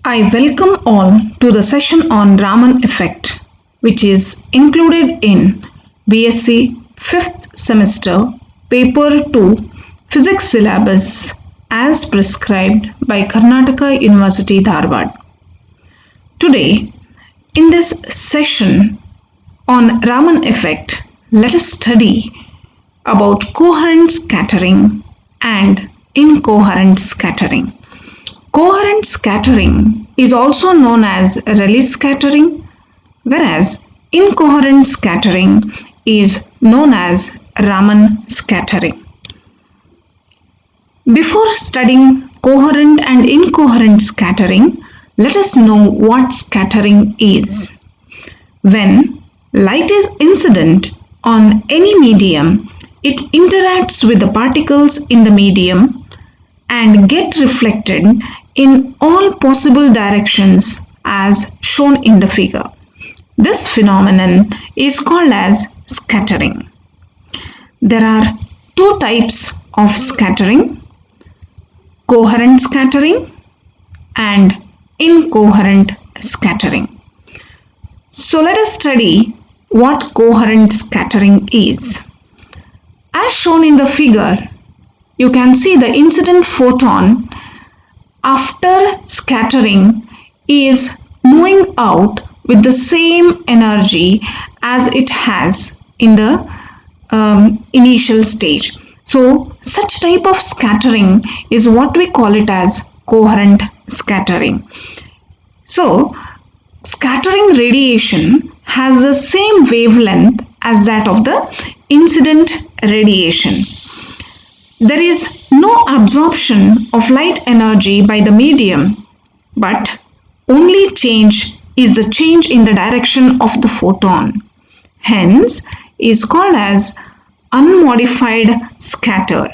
I welcome all to the session on Raman effect, which is included in BSc 5th semester paper 2 physics syllabus as prescribed by Karnataka University Dharwad. Today, in this session on Raman effect, let us study about coherent scattering and incoherent scattering. Coherent scattering is also known as Rayleigh scattering, whereas incoherent scattering is known as Raman scattering. Before studying coherent and incoherent scattering, let us know what scattering is. When light is incident on any medium, it interacts with the particles in the medium and get reflected in all possible directions as shown in the figure. This phenomenon is called as scattering. There are two types of scattering: coherent scattering and incoherent scattering. So let us study what coherent scattering is. As shown in the figure, you can see the incident photon after scattering is moving out with the same energy as it has in the initial stage. So such type of scattering is what we call it as coherent scattering. So scattering radiation has the same wavelength as that of the incident radiation. There is no absorption of light energy by the medium, but only change is the change in the direction of the photon. Hence, is called as unmodified scatter,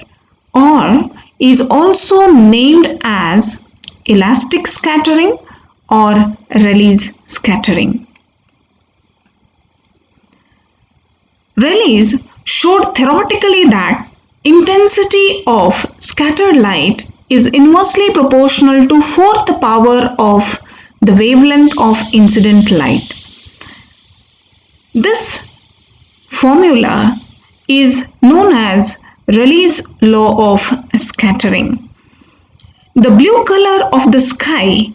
or is also named as elastic scattering or Rayleigh scattering. Rayleigh showed theoretically that intensity of scattered light is inversely proportional to fourth power of the wavelength of incident light. This formula is known as Rayleigh's law of scattering. The blue color of the sky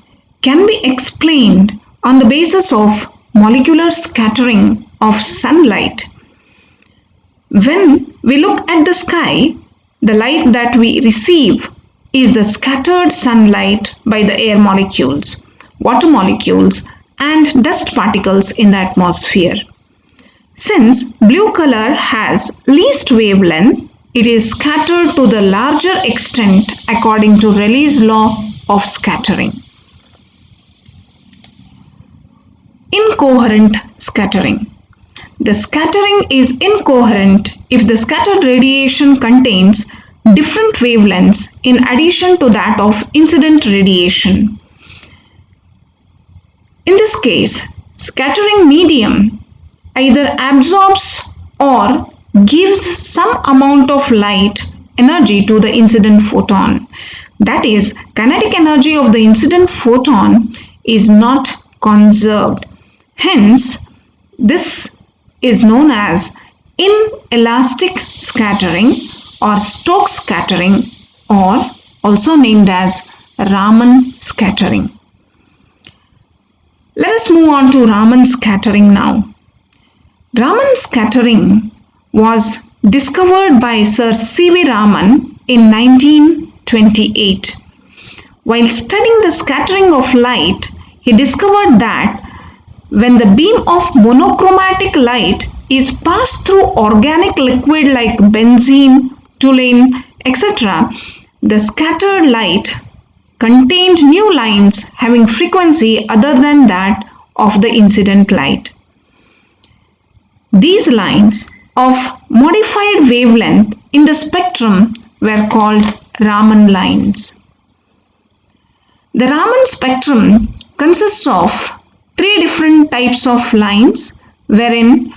can be explained on the basis of molecular scattering of sunlight. When we look at the sky, the light that we receive is the scattered sunlight by the air molecules, water molecules, and dust particles in the atmosphere. Since blue color has least wavelength, it is scattered to the larger extent according to Rayleigh's law of scattering. Incoherent scattering. The scattering is incoherent if the scattered radiation contains different wavelengths in addition to that of incident radiation. In this case, scattering medium either absorbs or gives some amount of light energy to the incident photon. That is, kinetic energy of the incident photon is not conserved. Hence, this is known as inelastic scattering or Stokes scattering, or also named as Raman scattering. Let us move on to Raman scattering now. Raman scattering was discovered by Sir C.V. Raman in 1928. While studying the scattering of light, he discovered that when the beam of monochromatic light is passed through organic liquid like benzene, toluene, etc., the scattered light contained new lines having frequency other than that of the incident light. These lines of modified wavelength in the spectrum were called Raman lines. The Raman spectrum consists of three different types of lines, wherein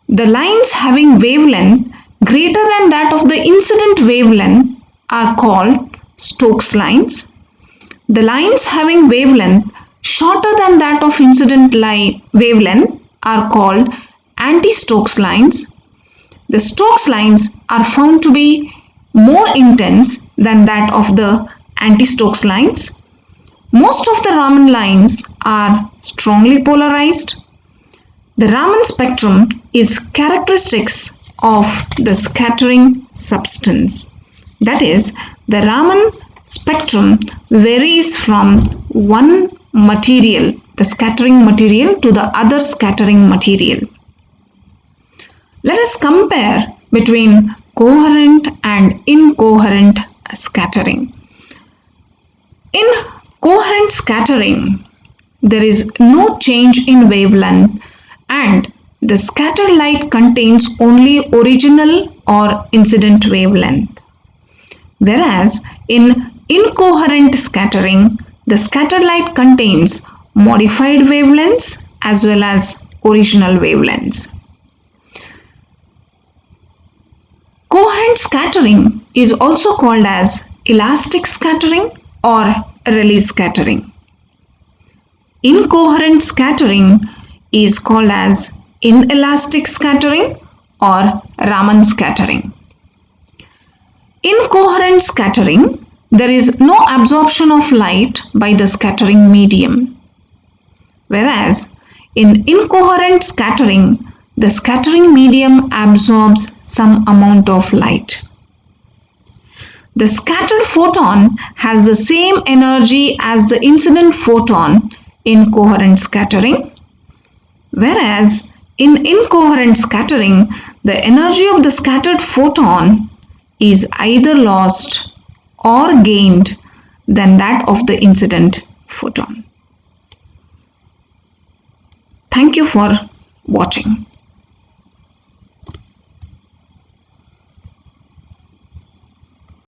the lines having wavelength greater than that of the incident wavelength are called Stokes lines. The lines having wavelength shorter than that of incident wavelength are called anti-Stokes lines. The Stokes lines are found to be more intense than that of the anti-Stokes lines. Most of the Raman lines are strongly polarized. The Raman spectrum is characteristics of the scattering substance. That is, the Raman spectrum varies from one material, the scattering material, to the other scattering material. Let us compare between coherent and incoherent scattering. In coherent scattering, there is no change in wavelength and the scattered light contains only original or incident wavelength. Whereas in incoherent scattering, the scattered light contains modified wavelengths as well as original wavelengths. Coherent scattering is also called as elastic scattering or Rayleigh scattering. Incoherent scattering is called as inelastic scattering or Raman scattering. In coherent scattering, there is no absorption of light by the scattering medium. Whereas in incoherent scattering, the scattering medium absorbs some amount of light. The scattered photon has the same energy as the incident photon in coherent scattering, whereas in incoherent scattering, the energy of the scattered photon is either lost or gained than that of the incident photon. Thank you for watching.